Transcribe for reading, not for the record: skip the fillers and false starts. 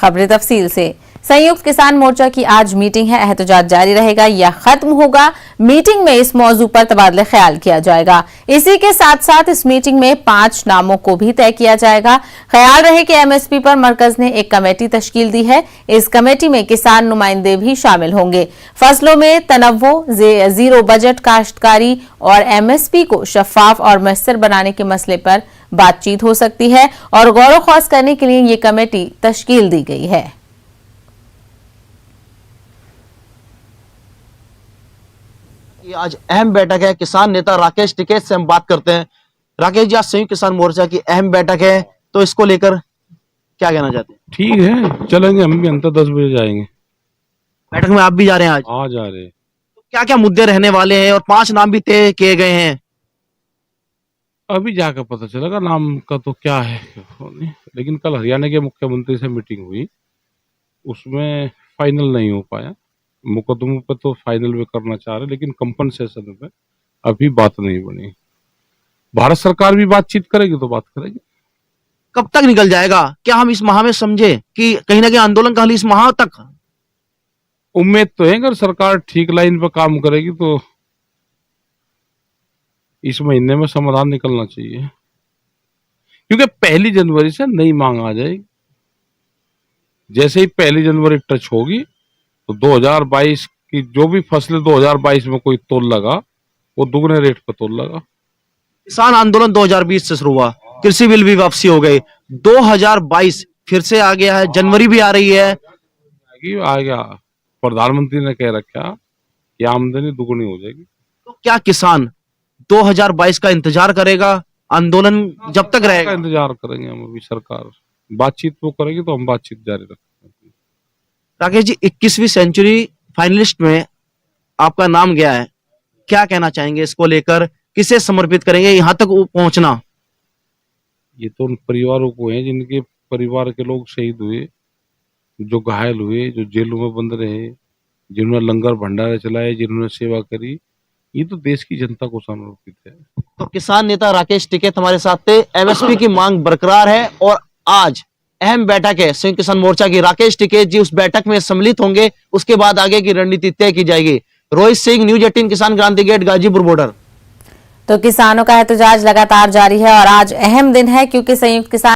खबरें तफसील से। संयुक्त किसान मोर्चा की आज मीटिंग है। एहतजाज जारी रहेगा या खत्म होगा? मीटिंग में इस मौजू पर तबादले ख्याल किया जाएगा। इसी के साथ साथ इस मीटिंग में 5 नामों को भी तय किया जाएगा। ख्याल रहे कि एमएसपी पर मरकज ने एक कमेटी तश्कील दी है। इस कमेटी में किसान नुमाइंदे भी शामिल होंगे। फसलों में तनव्वो, जीरो बजट काश्तकारी और एमएसपी को शफाफ और मयस्सर बनाने के मसले पर बातचीत हो सकती है और गौर ख्वास करने के लिए ये कमेटी तश्कील दी गई है। आज अहम बैठक है। किसान नेता राकेश टिकैत से हम बात करते हैं। राकेश जी, आज संयुक्त किसान मोर्चा की अहम बैठक है, तो इसको लेकर क्या कहना चाहते हैं? ठीक है, चलेंगे, हम भी अंतर 10 बजे जाएंगे। बैठक में आप भी जा रहे हैं आज? आ जा रहे। तो क्या क्या मुद्दे रहने वाले हैं और 5 नाम भी तय किए गए हैं? अभी जाकर पता चलेगा नाम का तो क्या है, लेकिन कल हरियाणा के मुख्यमंत्री से मीटिंग हुई, उसमें फाइनल नहीं हो पाया। मुकदमों पे तो फाइनल में करना चाह रहे, लेकिन कंपनसेशन पे अभी बात नहीं बनी। भारत सरकार भी बातचीत करेगी तो बात करेगी। कब तक निकल जाएगा? क्या हम इस माह में समझे कि कहीं ना कहीं आंदोलन का हल इस माह तक? उम्मीद तो है अगर सरकार ठीक लाइन पर काम करेगी तो इस महीने में समाधान निकलना चाहिए, क्योंकि 1 जनवरी से नई मांग आ जाएगी। जैसे ही 1 जनवरी टच होगी तो 2022 की जो भी फसलें 2022 में कोई तोल लगा, वो दुगने रेट पर तोल लगा। किसान आंदोलन 2020 से शुरू हुआ, कृषि बिल भी वापसी हो गई, 2022 फिर से आ गया है, जनवरी भी आ रही है। आ गया, प्रधानमंत्री ने कह रखा कि आमदनी दुगनी हो जाएगी। तो क्या किसान 2022 का इंतजार करेगा? आंदोलन जब तक रहेगा? इंतजार करेंगे हम। अभी सरकार बातचीत वो करेगी तो हम बातचीत जारी रखेंगे। राकेश जी, 21वीं सेंचुरी फाइनलिस्ट में आपका नाम गया है, क्या कहना चाहेंगे इसको लेकर? किसे समर्पित करेंगे यहाँ तक पहुंचना? ये तो उन परिवारों को है जिनके परिवार के लोग शहीद हुए, जो घायल हुए, जो जेलों में बंद रहे, जिन्होंने लंगर भंडारे चलाए, जिन्होंने सेवा करी। ये तो देश की जनता को समर्पित है। तो किसान नेता राकेश टिकैत हमारे साथ थे। एमएसपी की मांग बरकरार है और आज अहम बैठक है संयुक्त किसान मोर्चा की। राकेश टिकैत जी उस बैठक में सम्मिलित होंगे, उसके बाद आगे की रणनीति तय की जाएगी। रोहित सिंह, न्यूज 18 किसान क्रांति गेट, गाजीपुर बॉर्डर। तो किसानों का एहतजाज लगातार जारी है और आज अहम दिन है क्योंकि संयुक्त किसान